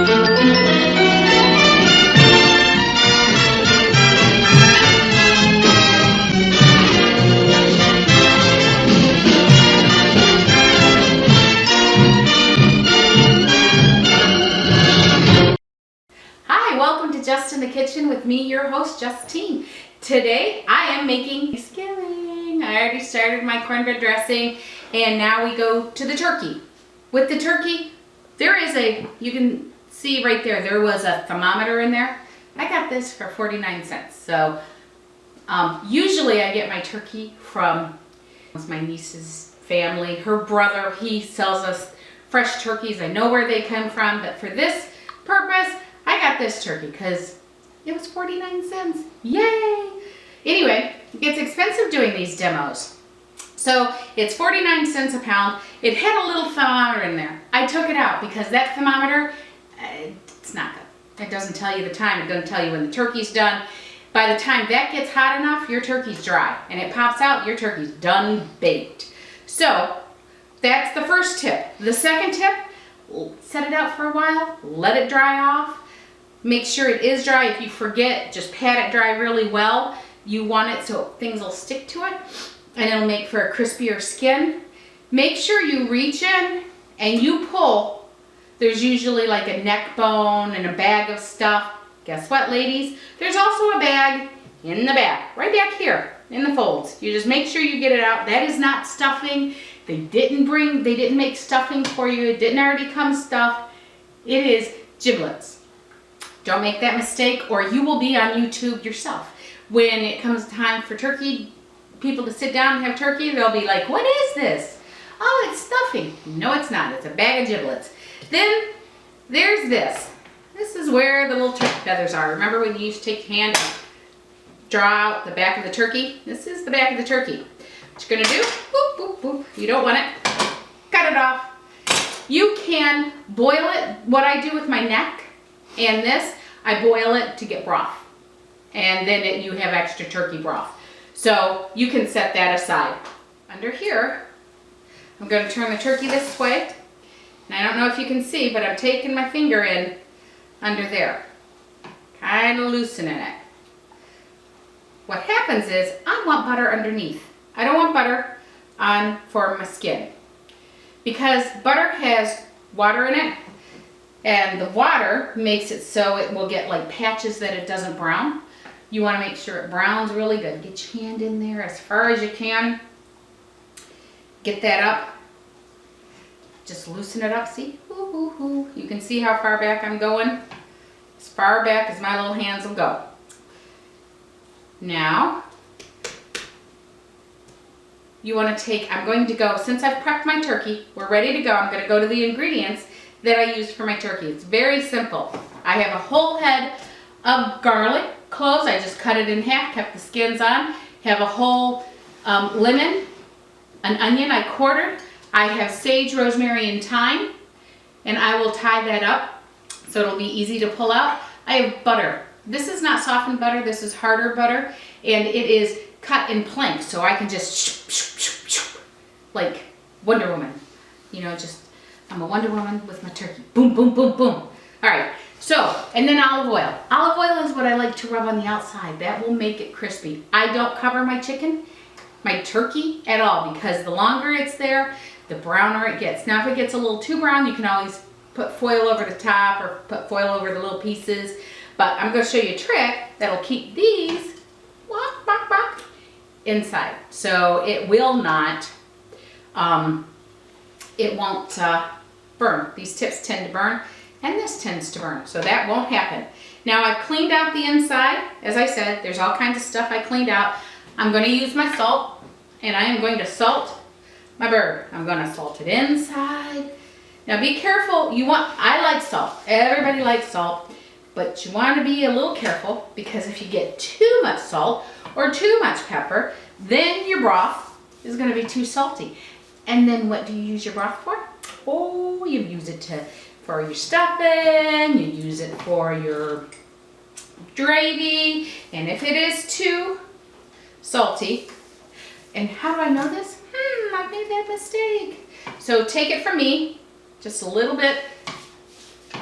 Welcome to Just in the Kitchen with me, your host, Justine. Today I am making Thanksgiving. I already started my cornbread dressing and now we go to the turkey. With the turkey, you can see right there was a thermometer in there. I got this for 49 cents. So usually I get my turkey from my niece's family. Her brother, he sells us fresh turkeys. I know where they come from, but for this purpose, I got this turkey because it was 49 cents. Yay! Anyway, it gets expensive doing these demos. So it's 49 cents a pound. It had a little thermometer in there. I took it out because that thermometer, it's not good. It doesn't tell you the time. It doesn't tell you when the turkey's done. By the time that gets hot enough, your turkey's dry. And it pops out, your turkey's done baked. So that's the first tip. The second tip, set it out for a while. Let it dry off. Make sure it is dry. If you forget, just pat it dry really well. You want it so things will stick to it and it'll make for a crispier skin. Make sure you reach in and you pull. There's usually like a neck bone and a bag of stuff. Guess what, ladies? There's also a bag in the back, right back here in the folds. You just make sure you get it out. That is not stuffing. They didn't make stuffing for you. It didn't already come stuffed. It is giblets. Don't make that mistake or you will be on YouTube yourself. When it comes time for turkey, people to sit down and have turkey, they'll be like, what is this? Oh, it's stuffing. No, it's not. It's a bag of giblets. Then there's this. This is where the little turkey feathers are. Remember when you used to take your hand and draw out the back of the turkey? This is the back of the turkey. What you're gonna do, boop, boop, boop. You don't want it, cut it off. You can boil it. What I do with my neck and this, I boil it to get broth. And then you have extra turkey broth. So you can set that aside. Under here, I'm going to turn the turkey this way. And I don't know if you can see, but I'm taking my finger in under there. Kind of loosening it. What happens is, I want butter underneath. I don't want butter on for my skin. Because butter has water in it. And the water makes it so it will get like patches that it doesn't brown. You want to make sure it browns really good. Get your hand in there as far as you can. Get that up. Just loosen it up, see? Ooh, ooh, ooh. You can see how far back I'm going. As far back as my little hands will go. Now, you want to take, I'm going to go, since I've prepped my turkey, we're ready to go. I'm going to go to the ingredients that I use for my turkey. It's very simple. I have a whole head of garlic cloves. I just cut it in half, kept the skins on. Have a whole lemon, an onion I quartered. I have sage, rosemary, and thyme, and I will tie that up so it'll be easy to pull out. I have butter. This is not softened butter, this is harder butter, and it is cut in planks, so I can just like Wonder Woman. You know, just I'm a Wonder Woman with my turkey. Boom, boom, boom, boom. All right, so, and then olive oil. Olive oil is what I like to rub on the outside. That will make it crispy. I don't cover my chicken, my turkey at all, because the longer it's there, the browner it gets. Now, if it gets a little too brown, you can always put foil over the top or put foil over the little pieces. But I'm going to show you a trick that'll keep these inside. So it will not, it won't burn. These tips tend to burn, and this tends to burn, so that won't happen. Now I've cleaned out the inside. As I said, there's all kinds of stuff I cleaned out. I'm going to use my salt, and I am going to salt my bird. I'm going to salt it inside. Now be careful. I like salt. Everybody likes salt, but you want to be a little careful, because if you get too much salt or too much pepper, then your broth is going to be too salty. And then what do you use your broth for? Oh, you use it for your stuffing, you use it for your gravy, and if it is too salty, and how do I know this? I made that mistake. So take it from me, just a little bit,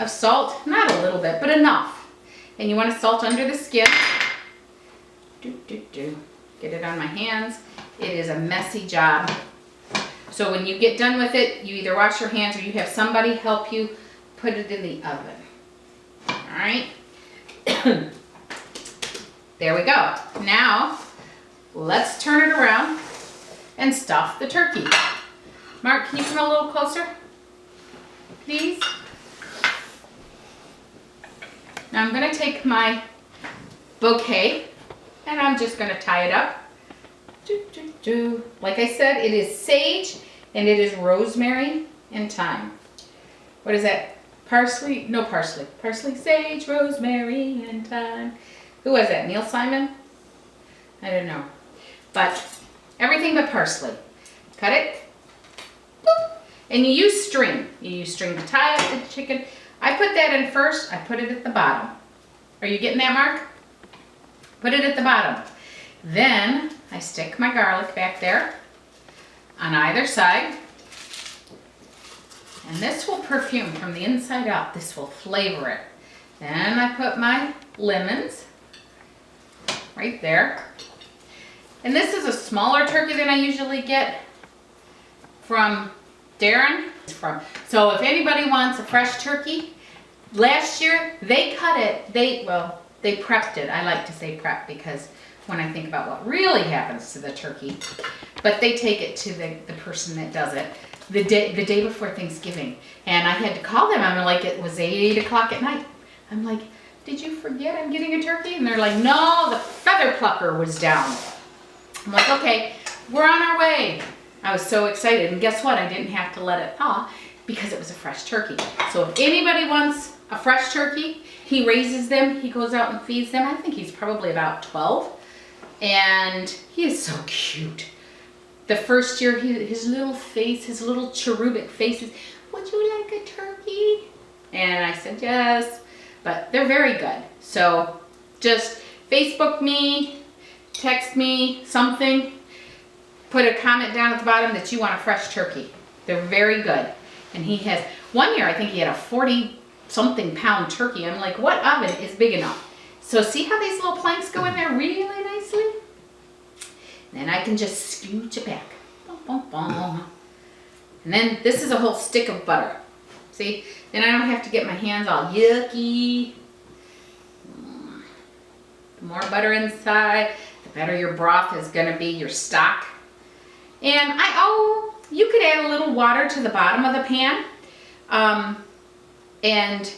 of salt, not a little bit, but enough. And you want to salt under the skin. Get it on my hands. It is a messy job. So when you get done with it, you either wash your hands or you have somebody help you put it in the oven. All right. There we go. Now, let's turn it around and stuff the turkey. Mark, can you come a little closer, please? Now I'm gonna take my bouquet and I'm just gonna tie it up. Like I said, it is sage and it is rosemary and thyme. What is that? Parsley? No, parsley. Parsley, sage, rosemary, and thyme. Who was that? Neil Simon? I don't know. But everything but parsley. Cut it. Boop. And you use string. You use string to tie up the chicken. I put that in first. I put it at the bottom. Are you getting that, Mark? Put it at the bottom. Then I stick my garlic back there on either side. And this will perfume from the inside out. This will flavor it. Then I put my lemons right there. And this is a smaller turkey than I usually get from Darren. So if anybody wants a fresh turkey, last year they cut it, they prepped it. I like to say prep because when I think about what really happens to the turkey, but they take it to the person that does it the day before Thanksgiving. And I had to call them. I'm like, it was 8 o'clock at night. I'm like, did you forget I'm getting a turkey? And they're like, no, the feather plucker was down. I'm like, okay, we're on our way. I was so excited. And guess what? I didn't have to let it thaw because it was a fresh turkey. So if anybody wants a fresh turkey, he raises them. He goes out and feeds them. I think he's probably about 12. And he is so cute. The first year, his little face, his little cherubic face is, would you like a turkey? And I said, yes. But they're very good. So just Facebook me, text me something, put a comment down at the bottom that you want a fresh turkey. They're very good. And he has, one year I think he had a 40-something pound turkey. I'm like, what oven is big enough? So see how these little planks go in there really nicely? Then I can just scooch it back. Boom, boom, boom. And then this is a whole stick of butter. See? Then I don't have to get my hands all yucky. The more butter inside, the better your broth is going to be, your stock. And you could add a little water to the bottom of the pan. And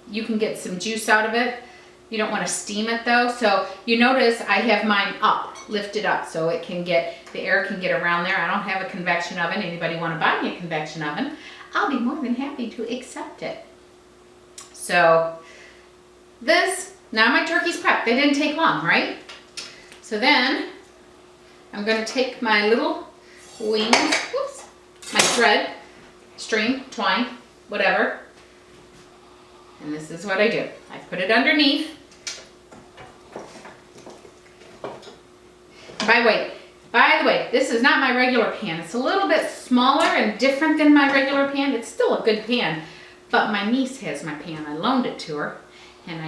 you can get some juice out of it. You don't want to steam it though. So you notice I have mine up, lifted up, so it can get, the air can get around there. I don't have a convection oven. Anybody want to buy me a convection oven? I'll be more than happy to accept it. So this, now my turkey's prepped. They didn't take long, right? So then I'm going to take my little wings, whoops, my thread, string, twine, whatever. And this is what I do. I put it underneath. By the way, this is not my regular pan. It's a little bit smaller and different than my regular pan. It's still a good pan, but my niece has my pan. I loaned it to her, and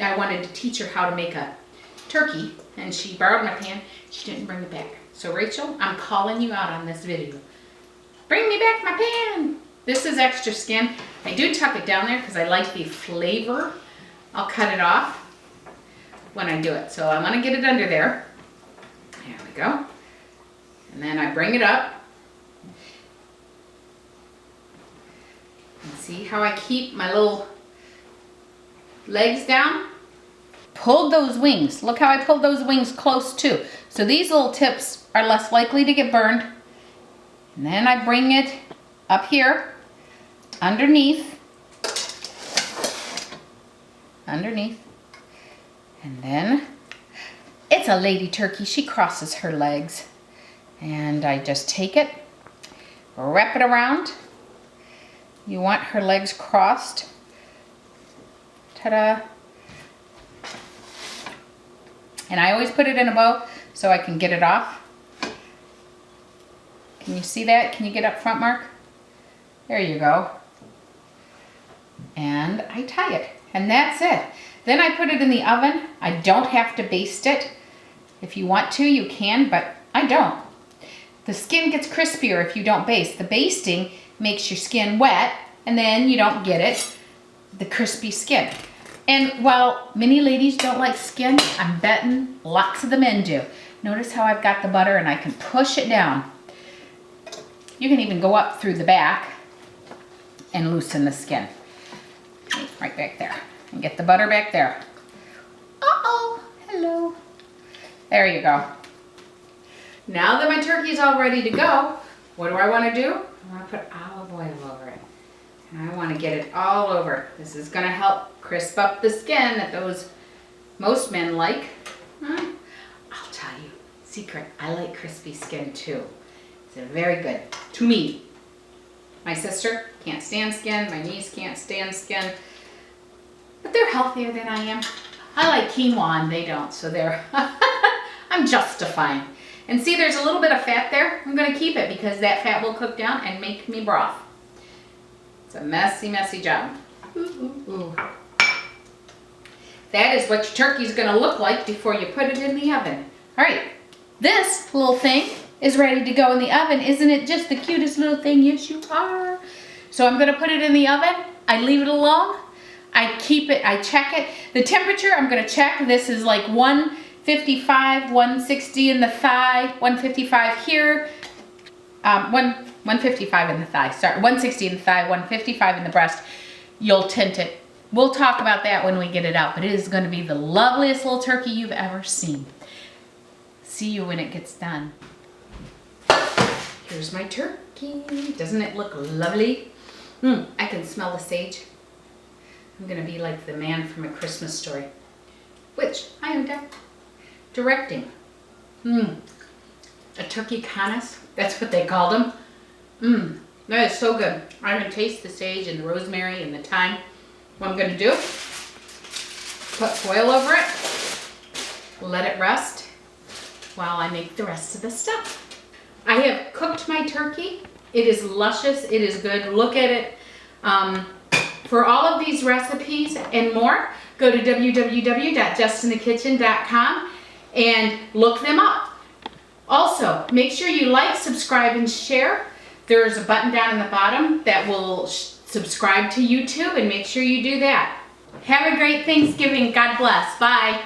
I wanted to teach her how to make a turkey, and she borrowed my pan. She didn't bring it back. So Rachel, I'm calling you out on this video. Bring me back my pan. This is extra skin. I do tuck it down there because I like the flavor. I'll cut it off when I do it. So I want to get it under there. There we go. And then I bring it up. And see how I keep my little legs down? Pulled those wings. Look how I pulled those wings close too. So these little tips are less likely to get burned. And then I bring it up here, underneath, and then it's a lady turkey. She crosses her legs, and I just take it, wrap it around. You want her legs crossed. Ta-da! And I always put it in a bow so I can get it off. Can you see that? Can you get up front, Mark? There you go. and I tie it, and that's it. Then I put it in the oven. I don't have to baste it. If you want to, you can, but I don't. The skin gets crispier if you don't baste. The basting makes your skin wet, and then you don't get it, the crispy skin. And while many ladies don't like skin, I'm betting lots of the men do. Notice how I've got the butter and I can push it down. You can even go up through the back and loosen the skin. Right back there. And get the butter back there. Uh-oh, hello. There you go. Now that my turkey's all ready to go, what do I want to do? I want to put olive oil over it. And I want to get it all over. This is going to help crisp up the skin that most men like. I'll tell you, secret, I like crispy skin too. It's very good to me. My sister can't stand skin. My niece can't stand skin. But they're healthier than I am. I like quinoa and they don't, so I'm justifying. And see, there's a little bit of fat there. I'm going to keep it because that fat will cook down and make me broth. It's a messy, messy job. Ooh. That is what your turkey's going to look like before you put it in the oven. All right, this little thing is ready to go in the oven. Isn't it just the cutest little thing? Yes, you are. So I'm going to put it in the oven. I leave it alone. I keep it, I check it. The temperature, I'm going to check. This is like 155, 160 in the thigh, 155 here, 155 in the thigh, sorry, 160 in the thigh, 155 in the breast. You'll tint it. We'll talk about that when we get it out, but it is going to be the loveliest little turkey you've ever seen. See you when it gets done. Here's my turkey. Doesn't it look lovely? I can smell the sage. I'm going to be like the man from A Christmas Story, which I am directing. A turkey canis, that's what they called them. That is so good. I'm going to taste the sage and the rosemary and the thyme. What I'm going to do, put foil over it, let it rest while I make the rest of the stuff. I have cooked my turkey. It is luscious. It is good. Look at it. For all of these recipes and more, go to www.justinthekitchen.com and look them up. Also, make sure you like, subscribe, and share. There's a button down in the bottom that will subscribe to YouTube, and make sure you do that. Have a great Thanksgiving. God bless. Bye.